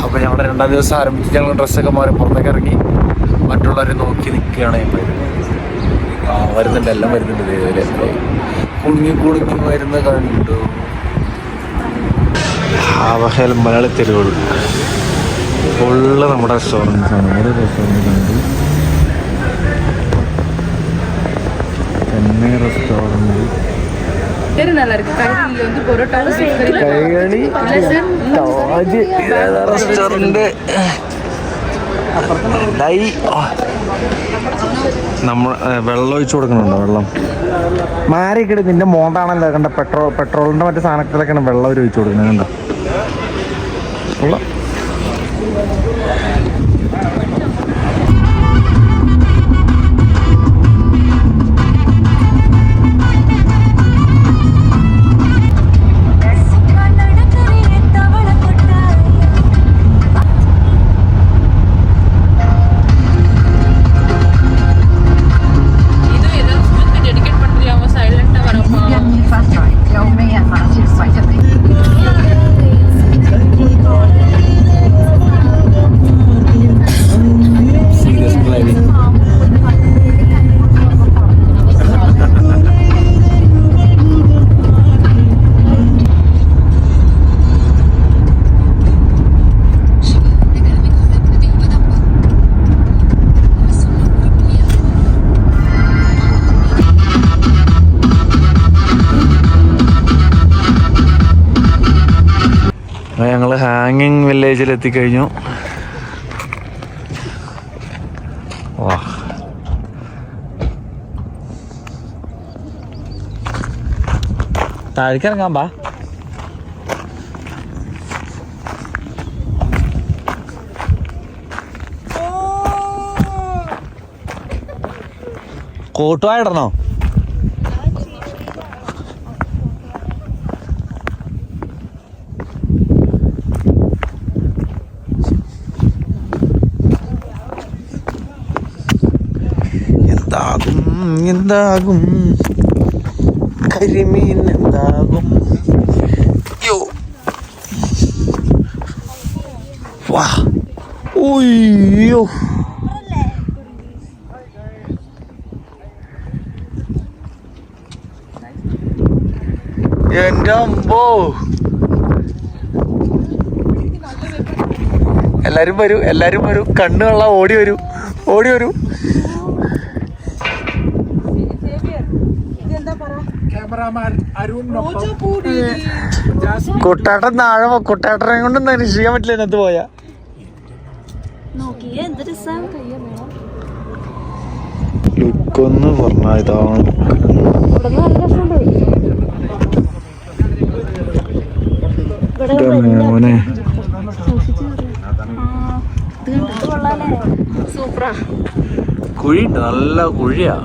അപ്പോൾ ഞങ്ങളുടെ 2ാം ദിവസം ആരംഭിച്ച് ഞങ്ങൾ ഡ്രസ്സൊക്കെ മാറി പുറത്തേക്ക് ഇറങ്ങി മറ്റുള്ളവരെ നോക്കി നിൽക്കുകയാണ് ഇപ്പോൾ. വരുന്നുണ്ട്, എല്ലാം വരുന്നുണ്ട്. ഇതേപോലെ കുടുങ്ങി വരുന്ന കണ്ടു. ആവഹേൽ മലയാളി തെരുവുകൾ ഫുള്ള് നമ്മുടെ റെസ്റ്റോറൻറ്റ്സാണ്. ഓരോ റെസ്റ്റോറൻറ്റ് കണ്ടു. ചെന്നൈ റെസ്റ്റോറൻറ്റ്, കൈകളി താജ് റെസ്റ്റോറൻറ്റ്, നമ്മൾ വെള്ളം ഒഴിച്ചു കൊടുക്കണുണ്ടോ? വെള്ളം മാറിക്കിട് നിന്റെ മോന്താണല്ലോ കണ്ട. പെട്രോളിൻ്റെ മറ്റു സാധനത്തിലൊക്കെയാണ് വെള്ളം ഒരു ഒഴിച്ചു കൊടുക്കുന്നത് കണ്ടോ. വെള്ളം ഞങ്ങൾ ഹാങ്ങിങ് വില്ലേജിൽ എത്തിക്കഴിഞ്ഞു. വാ, താഴേക്കിറങ്ങാൻ പാ. കോട്ടുവായിടണോ? എന്താകും കരിമീൻ എന്താകും? യോ വാ, ഓയ്യോ എൻ്റെ അമ്പോ. എല്ലാരും വരൂ, എല്ലാരും വരൂ. കണ്ണുള്ള ഓടി വരൂ, ഓടി വരൂ. കുട്ടാട്ടൻ താഴെ, കുട്ടാട്ടനെ കൊണ്ടൊന്നും അനുഷ്ഠിക്കാൻ പറ്റില്ല. അതിനകത്ത് പോയാ ലുക്കൊന്ന് പറഞ്ഞ ഇതാണ്. മോനെ കുഴിയുണ്ട്, നല്ല കുഴിയാ.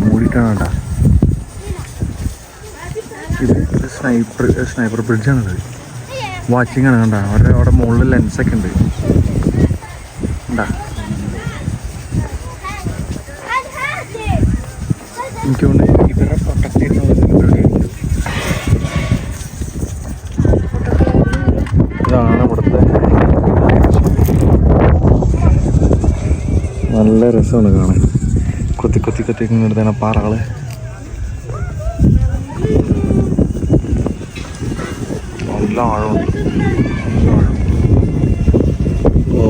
മൂടിയിട്ടാണ്. ഇത് സ്നൈപ്പർ ബ്രിഡ്ജാണിത്. വാച്ചിങ് ആണ് കണ്ട. അവിടെ മുകളിൽ ലെൻസൊക്കെ ഉണ്ട് കണ്ടാ. എനിക്ക് തോന്നുന്നു ഇവരെ പ്രൊട്ടക്ട് ചെയ്യുന്ന ഇതാണ് ഇവിടുത്തെ. നല്ല രസമാണ് കാണാൻ. കൊത്തി കൊത്തി കൊത്തി ഇങ്ങനെ പാറകള്. നല്ല ആഴമുണ്ട്. ഓ,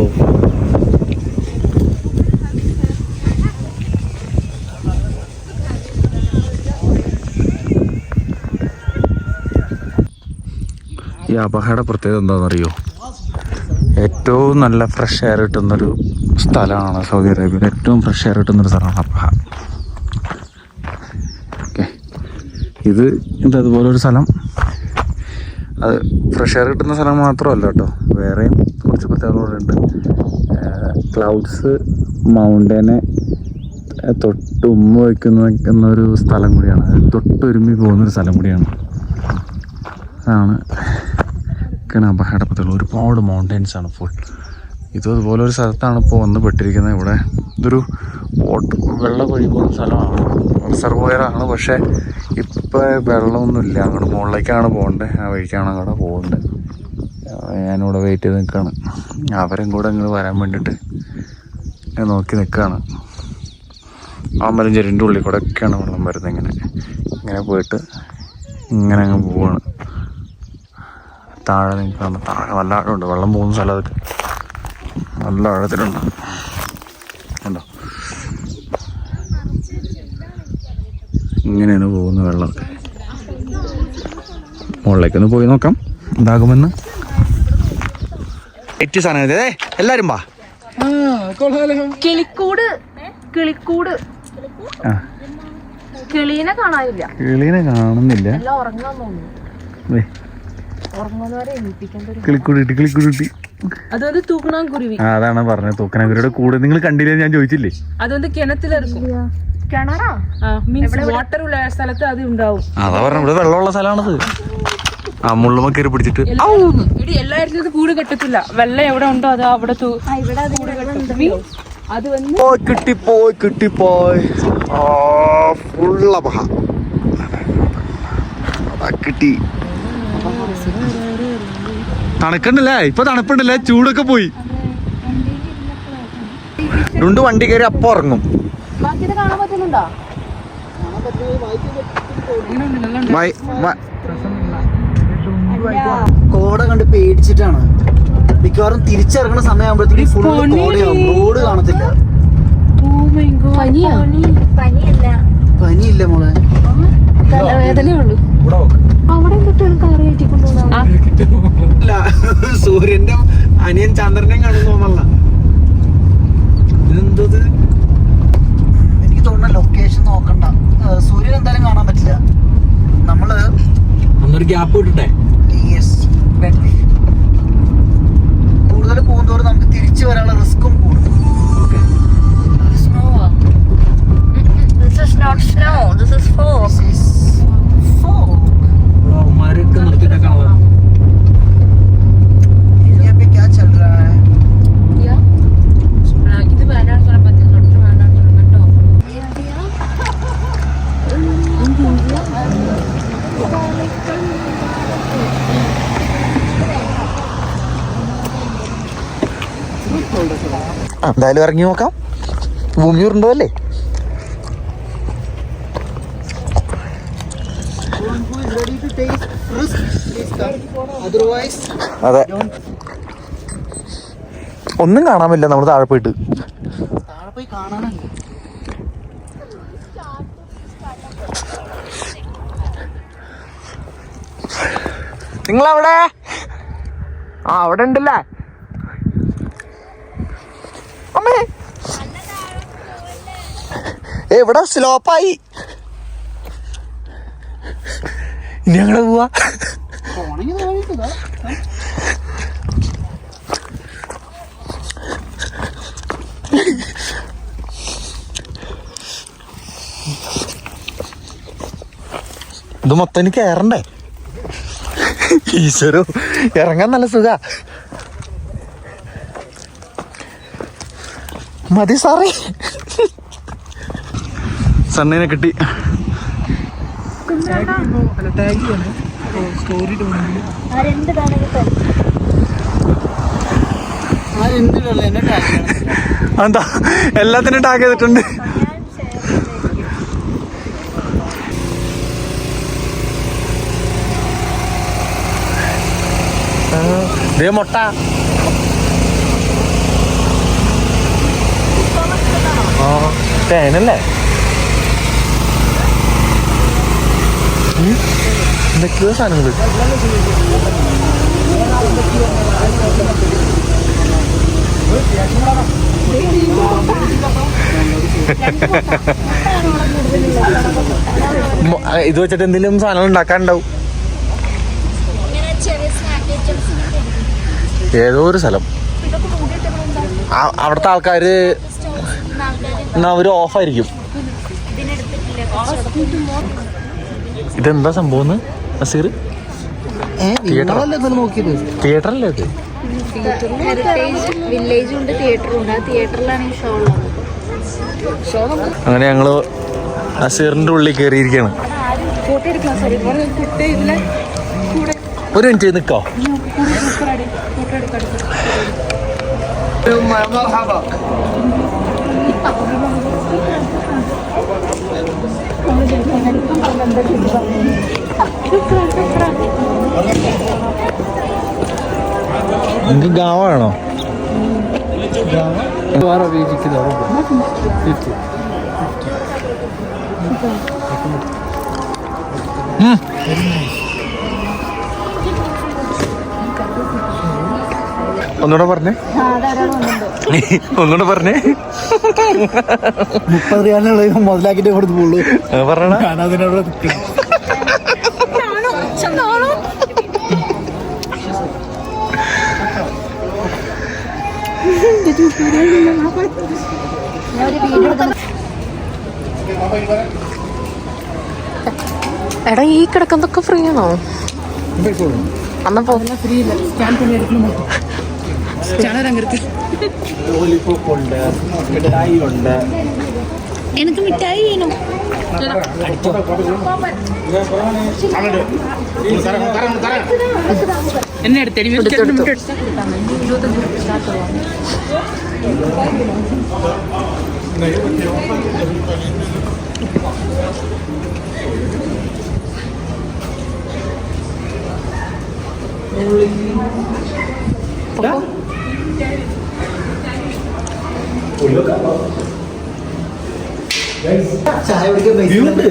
ഈ അപകട പ്രത്യേകത എന്താണെന്നറിയോ? ഏറ്റവും നല്ല ഫ്രഷ് എയർ കിട്ടുന്നൊരു സ്ഥലമാണ് സൗദി അറേബ്യയിൽ. ഏറ്റവും ഫ്രഷ് എയർ കിട്ടുന്നൊരു സ്ഥലമാണ് അബഹ. ഓക്കെ, ഇത് അതുപോലൊരു സ്ഥലം. അത് ഫ്രഷ് എയർ കിട്ടുന്ന സ്ഥലം മാത്രമല്ല കേട്ടോ, വേറെയും കുറച്ച് പ്രത്യേകതകളുണ്ട്. ക്ലൗഡ്സ് മൗണ്ടനെ തൊട്ട് വയ്ക്കുന്ന ഒരു സ്ഥലം കൂടിയാണ്. തൊട്ടൊരുമി പോകുന്നൊരു സ്ഥലം കൂടിയാണ്. അതാണ് ഒക്കെയാണ് അപകടപ്പെട്ടുള്ളത്. ഒരുപാട് മൗണ്ടൻസ് ആണ് ഫുൾ. ഇതുപോലെ ഒരു സ്ഥലത്താണ് ഇപ്പോൾ വന്ന് പെട്ടിരിക്കുന്നത്. ഇവിടെ ഇതൊരു വെള്ളം ഒഴുകുന്ന സ്ഥലമാണ്, റിസർവോയറാണ്. പക്ഷേ ഇപ്പോൾ വെള്ളമൊന്നുമില്ല. അങ്ങോട്ട് മുകളിലേക്കാണ് പോകേണ്ടത്. ആ വഴിക്കാണ് അങ്ങോട്ട് പോകേണ്ടത്. ഞാനിവിടെ വെയിറ്റ് ചെയ്ത് നിൽക്കുകയാണ്. അവരും കൂടെ ഇങ്ങോട്ട് വരാൻ വേണ്ടിയിട്ട് ഞാൻ നോക്കി നിൽക്കുകയാണ്. ആ മലഞ്ചെരിൻ്റെ ഉള്ളിൽ കൂടെ ഒക്കെയാണ് വെള്ളം വരുന്നത്. ഇങ്ങനെ പോയിട്ട് ഇങ്ങനെ അങ്ങ് പോവാണ്. താഴെ നിൽക്കുകയാണ്. താഴെ നല്ല ആഴമുണ്ട്. വെള്ളം പോകുന്ന സ്ഥലം അതൊക്കെ നല്ല ആഴത്തിലുണ്ട്. ഉണ്ടോ? ഇങ്ങനെയാണ് പോകുന്ന വെള്ളമൊക്കെ. മുകളിലേക്കൊന്ന് പോയി നോക്കാം എന്താകുമെന്ന്. ഏറ്റവും സാധനം എല്ലാവരും വാ. കിളിക്കൂട് കിളീനെ കാണാനില്ല. കിളീനെ കാണുന്നില്ല. കിളിക്കൂടി അതൊരു തൂക്കണാങ്കുരുവി. അതാണ് പറഞ്ഞത്, തൂക്കണാങ്കുരുവിയുടെ കൂട് നിങ്ങൾ കണ്ടില്ലേ? ഞാൻ ചോദിച്ചില്ലേ? അതൊന്ന് കിണറ്റിലിറക്കും. കിണറാ മീൻസ് വാട്ടർ ഉള്ള സ്ഥലത്ത് അത് ഉണ്ടാവും. അതാ പറഞ്ഞ ഇവിടെ വെള്ളമുള്ള സ്ഥലമാണത്. ആ മുള്ളുമ കയറി പിടിച്ചിട്ട് എല്ലായിടത്തും കൂട് കെട്ടത്തില്ല. വെള്ളം എവിടെ ഉണ്ടോ അത് അവിടെ അത് കിട്ടിപ്പോയി ഫുള്ള കിട്ടി. തണുക്കണ്ടല്ലേ? ഇപ്പൊ തണുപ്പുണ്ടല്ലേ? ചൂടൊക്കെ പോയി. രണ്ട് വണ്ടി കയറി അപ്പൊ ഇറങ്ങും. കോട കണ്ട് പേടിച്ചിട്ടാണ്. മിക്കവാറും തിരിച്ചിറങ്ങുന്ന സമയമാകുമ്പോഴത്തേക്ക് ഫുള്ള് കോടയാവും. റോഡ് കാണത്തില്ല. പനിയില്ല മോളെ, തലവേദനയുള്ളൂ. സൂര്യന്റെ അനിയൻ ചന്ദ്രനെയും കാണുന്നു തോന്നല്ല. ഇതെന്തത്? എനിക്ക് തോന്നുന്ന ലൊക്കേഷൻ നോക്കണ്ട. സൂര്യൻ എന്തായാലും കാണാൻ പറ്റില്ല. നമ്മള് ഒന്നൊരു ഗ്യാപ്പ് വിട്ടിട്ടെ. കൂടുതൽ പോകുന്നതോറും നമുക്ക് തിരിച്ചു വരാനുള്ള റിസ്ക്കും കൂടും. എന്തായാലും ഇറങ്ങി നോക്കാം. ഭൂമി ഉണ്ടോ അല്ലേ? അതെ, ഒന്നും കാണാൻ പറ്റില്ല. നമ്മൾ താഴെ പോയിട്ട് നിങ്ങളവിടെ അവിടെ ഉണ്ടല്ലേ? അമ്മേ എവിടെ സ്ലോപ്പായി. ഇനി ഞങ്ങളെ പോവാ. ഇത് മൊത്തം എനിക്ക് കയറണ്ടേ? ഈശ്വരോ, ഇറങ്ങാൻ നല്ല സുഖ. മതി സാറേ. സണ്ണിനെ കിട്ടി. എന്താ എല്ലാത്തിനും ടാഗ് ചെയ്തിട്ടുണ്ട്. മുട്ട തേനല്ലേ? എന്തൊക്കെയോ സാധനങ്ങൾ. ഇത് വെച്ചിട്ട് എന്തെങ്കിലും സാധനങ്ങൾ ഉണ്ടാക്കാനുണ്ടാവും. ഏതോ ഒരു സ്ഥലം. അവിടുത്തെ ആൾക്കാര് അവര് ഓഫായിരിക്കും. ഇതെന്താ സംഭവം നസീർ? നിങ്ങളല്ലേ ഇന്നലെ നോക്കിയത്? തിയേറ്ററല്ലേ ഇത്? ഹെറിറ്റേജ് വില്ലേജും ഉണ്ട്, തിയേറ്ററും ഉണ്ട്. ആ തിയേറ്ററിലാണ് ഈ ഷോ ഉള്ളത്. അങ്ങനെ ഞങ്ങള് അസീറിന്റെ ഉള്ളിൽ കയറിയിരിക്കുകയാണ്. ഒരു മിനിറ്റ് നിൽക്കോ. നിങ്ങൾക്ക് ഗാവാണോ? ഒന്നുകൂടെ പറഞ്ഞേ, ഒന്നുകൂടെ പറഞ്ഞേ. 30 റിയാലിനുള്ള മുതലാക്കിട്ട് കൊടുത്ത് പോളൂ പറഞ്ഞ. എടാ ഈ കിടക്കുന്നതൊക്കെ ഫ്രീ ആണോ? അന്നാ പോകുന്ന ഫ്രീ ഇല്ല. സ്കാൻ പണി എടുക്കണം. എനിക്ക് മിഠായി വേണം. എന്നെ എടുത്തേ. ചായ കുടിക്കാൻ വ്യൂ ഉണ്ട്.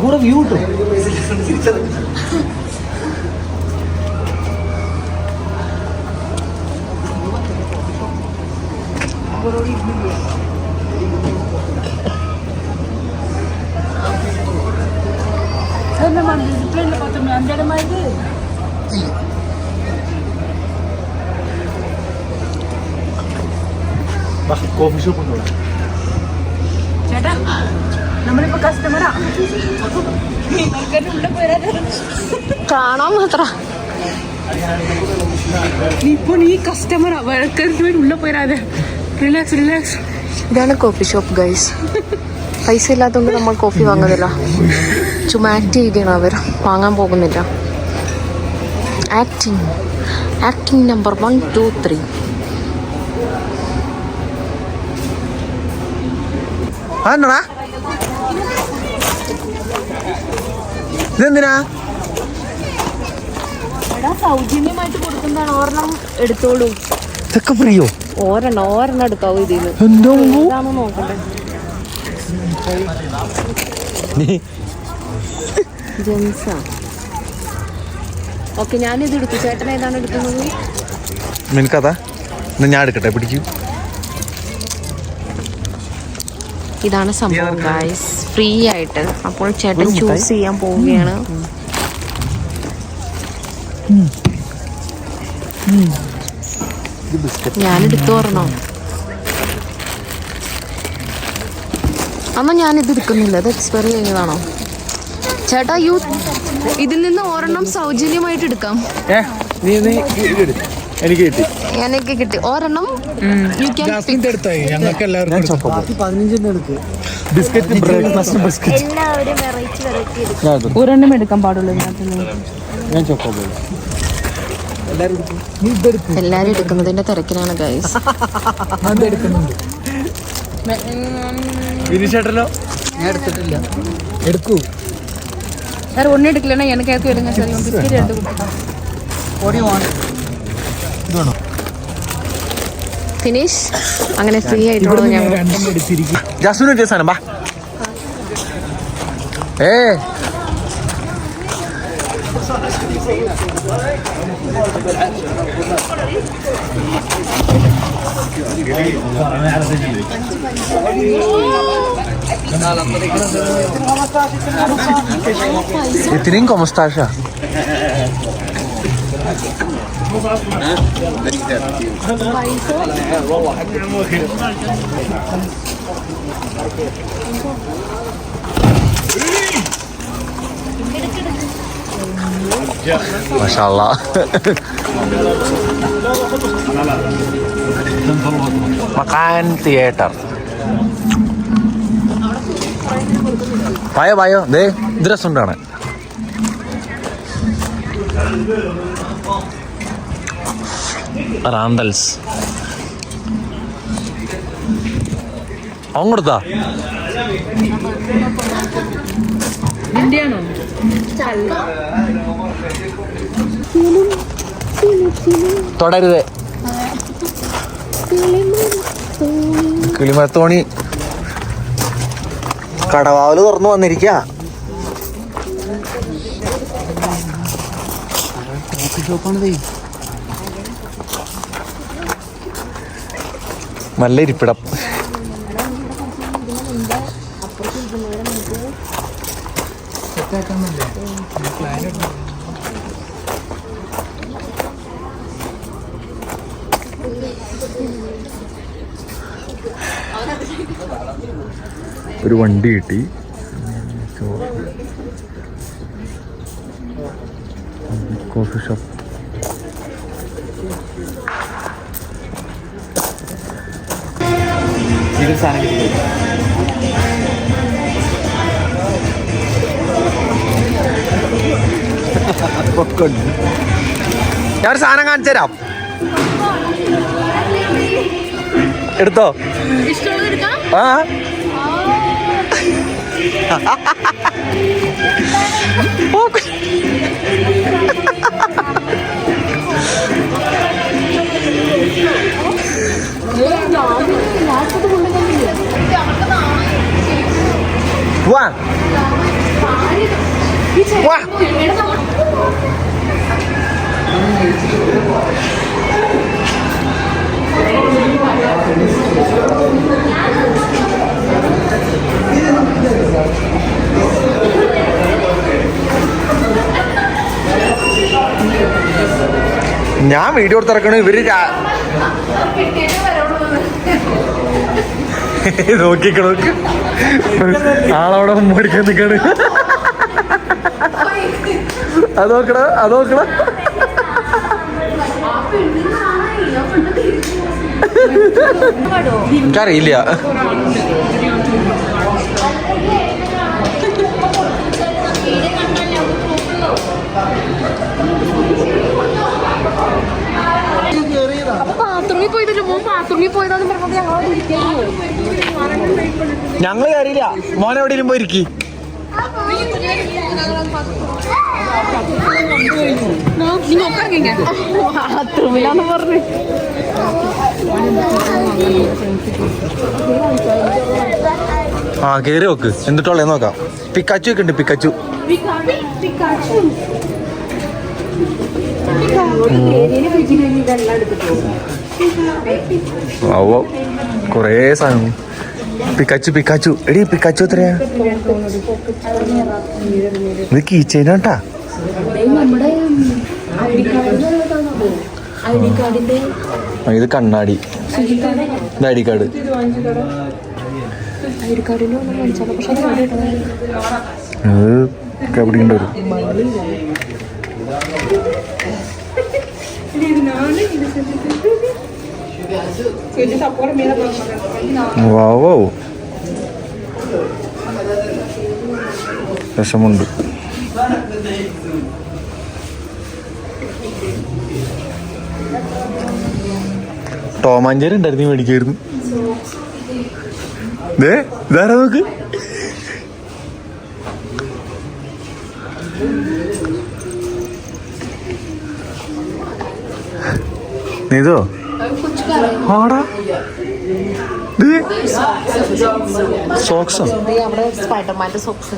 കൂടെ വ്യൂ കിട്ടും. കോഫി ഷോപ്പ് ഉണ്ടോ? ചേട്ടാ നമ്മളിപ്പോ കസ്റ്റമറാ. കാണാൻ മാത്ര ഇപ്പൊ നീ കസ്റ്റമറാ. ഉള്ള പോരാതെ. Relax relax. ഇതാണ് കോഫി ഷോപ്പ് ഗൈസ്. പൈസ ഇല്ലാത്തതുകൊണ്ട് നമ്മൾ കോഫി വാങ്ങുന്നില്ല. ചുമ്മാ ആക്ട് ചെയ്യുകയാണ് അവർ. വാങ്ങാൻ പോകുന്നില്ല. Acting number 1 2 3. ഇതെന്തിനാ? സൗജന്യമായിട്ട് കൊടുക്കുന്നതാണ്. ഒരെണ്ണം എടുത്തോളൂ. ഇതൊക്കെ ഫ്രീയോ? ഒരെണ്ണം എടുക്കാവൂ. ഇതിന് എന്തോ ഇതാണോ നോക്കണ്ടേ? ജെൻസാ. ഓക്കെ, ഞാനിത് എടുത്തു. ചേട്ടൻ ഏതാണ് എടുക്കുന്നത്? നിനക്കതാ. ഞാൻ എടുക്കട്ടെ, പിടിക്കൂ. ഇതാണ് സംഭവം ഗൈസ്, ഫ്രീ ആയിട്ട്. അപ്പോൾ ചേട്ടൻ ചൂസ് ചെയ്യാൻ പോവുകയാണ്. ഞാനെടുത്തു പറഞ്ഞോ. അമ്മ ഞാനിത് എടുക്കുന്നില്ല. അത് എക്സ്പയർ കഴിഞ്ഞതാണോ ചേട്ടാ? ഇതിൽ നിന്ന് ഒരെണ്ണം സൗജന്യമായിട്ട് എടുക്കാം. എനിക്ക് കിട്ടി ഒരെണ്ണം. യു ക്യാൻ എല്ലാവരും വെറൈറ്റി ഒരെണ്ണം എടുക്കാൻ പാടുള്ളൂ. എല്ലാരും എടുക്കുന്നതിന്റെ തിരക്കിലാണ് ഗൈസ്. ഞാൻ എടുത്തിട്ടില്ല. എടുക്കൂ. வேற ஒண்ணு எடுக்கலன்னா எனக்கு ஏத்து எடுங்க சார். இவன் பிஸ்கட் எடுத்து கொடுத்துட்டான். ഫിനിഷ്. അങ്ങനെ ഫ്രീ ആയിട്ടുള്ള ഞങ്ങൾ ജാസ്മിൻ സാധനം ബാ. Tienen como está ya. മാഷാ അല്ലാ. മക്കാൻ തിയേറ്റർ. പായോ ദേ ഇത് രസമുണ്ടാണ്. റാന്തൽസ് അങ്ങോട്ടാ തൊടരുത്. കിളിമത്തോണി കടവാവല് തുറന്നു വന്നിരിക്ക. നല്ല ഇരിപ്പിടം. ഒരു വണ്ടി കിട്ടി. Coffee shop. ഞാൻ സാധനം കാണിച്ചു തരാം. എടുത്തോ. ആ വാ വാ. ഞാൻ വീഡിയോ എടുത്തിറക്കണ ഇവര് നോക്കിക്കണോ ആളവിടെ മേടിക്കാൻ നിൽക്കണ്. അത് നോക്കണ എനിക്കറിയില്ല. ഞങ്ങള് കയറിയില്ല. മോനെ എവിടെയും പോയിരിക്കും. ആ കേറി നോക്ക് എന്നിട്ടുള്ളേ നോക്കാം. പിക്കാച്ചു ഒക്കെ ഉണ്ട്. പിക്കാച്ചു ആവോ കൊറേ സാധനം. പിക്കാച്ചു എടി പിക്കാച്ചു എത്രയാ? ഇത് കീച്ചേനാട്ടാ. ഇത് കണ്ണാടി. ഇത് ഐ ഡി കാർഡ്. കബഡിയുണ്ട് ഒരു. വാവോ രസമുണ്ട്. ടോമാഞ്ചേരി ഉണ്ടായിരുന്നു മേടിക്കായിരുന്നു. ഇതാരാ നോക്ക്. നീതോ ആടാ സോക്സോ. സ്പൈഡർമാന്റെ സോക്സ്.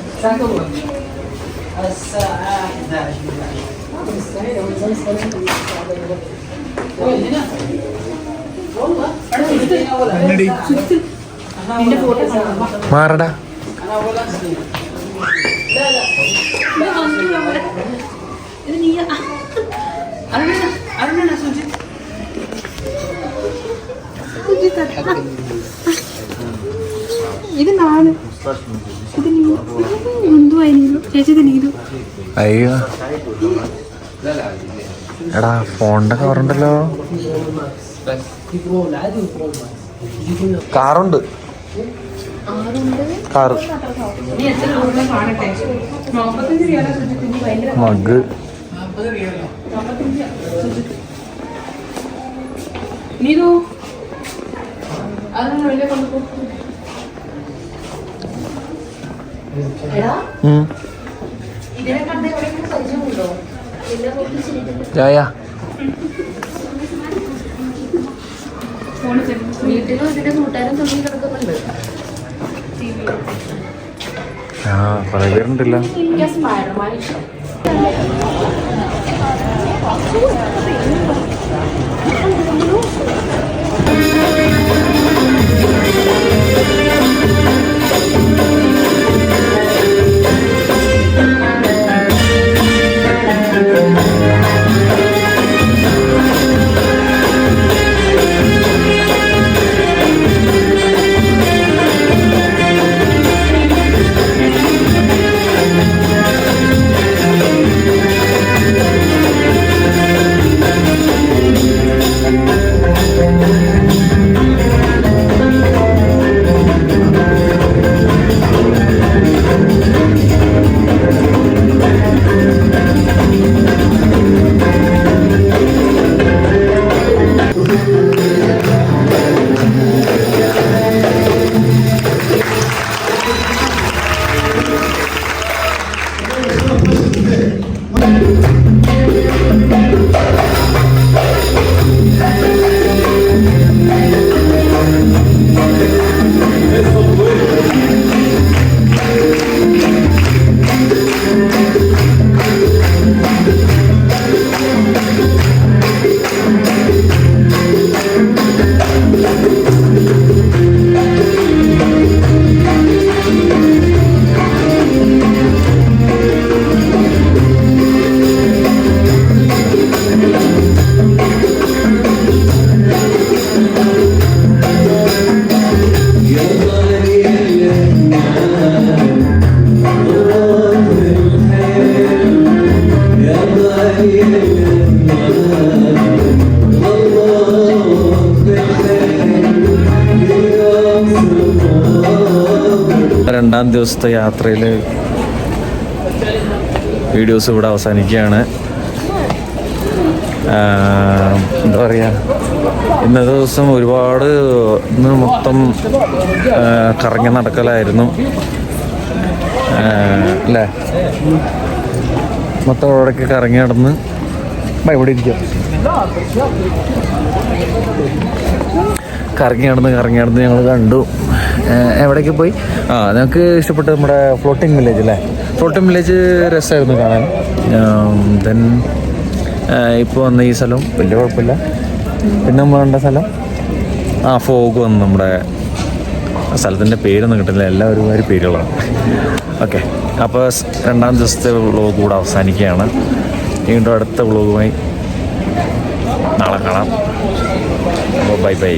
മാറടാ. ഇത് നാല് ഇത് എന്തുവായിരുന്നു ചേച്ചി. ഇത് നീതു. അയ്യോ എടാ ഫോണിന്റെ കവറുണ്ടല്ലോ. കാറുണ്ട്, കാറ്, മഗ്. ചായ വീട്ടിലും ഇതിന്റെ കൂട്ടുകാരും തമ്മിൽ കിടക്കുന്നുണ്ട്. ആ കുറെ പേരുണ്ടല്ലോ. എനിക്ക് സ്പൈഡർമാൻ ഇഷ്ടം. രണ്ടാം ദിവസത്തെ യാത്രയിൽ വീഡിയോസ് ഇവിടെ അവസാനിക്കുകയാണ്. എന്താ പറയുക, ഇന്നത്തെ ദിവസം ഒരുപാട് ഇന്ന് മൊത്തം കറങ്ങി നടക്കലായിരുന്നു അല്ലേ. മൊത്തം അവിടേക്ക് കറങ്ങി നടന്ന് ഇവിടെ ഇരിക്കാം. കറങ്ങി നടന്ന് ഞങ്ങൾ കണ്ടു. എവിടേക്ക് പോയി? ഞങ്ങൾക്ക് ഇഷ്ടപ്പെട്ട നമ്മുടെ ഫ്ലോട്ടിംഗ് വില്ലേജ് അല്ലേ. ഫ്ലോട്ടിംഗ് വില്ലേജ് രസമായിരുന്നു കാണാൻ. ദെൻ ഇപ്പോൾ വന്ന ഈ സ്ഥലം വലിയ കുഴപ്പമില്ല. പിന്നെ നമ്മൾ കണ്ട സ്ഥലം ഫോഗ് വന്നു. നമ്മുടെ സ്ഥലത്തിൻ്റെ പേരൊന്നും കിട്ടില്ല, എല്ലാം ഒരുമാതിരി പേരുകളാണ്. ഓക്കെ, അപ്പോൾ രണ്ടാം ദിവസത്തെ വ്ളോഗ് കൂടെ അവസാനിക്കുകയാണ്. വീണ്ടും അടുത്ത വ്ളോഗുമായി നാളെ കാണാം. Bye bye.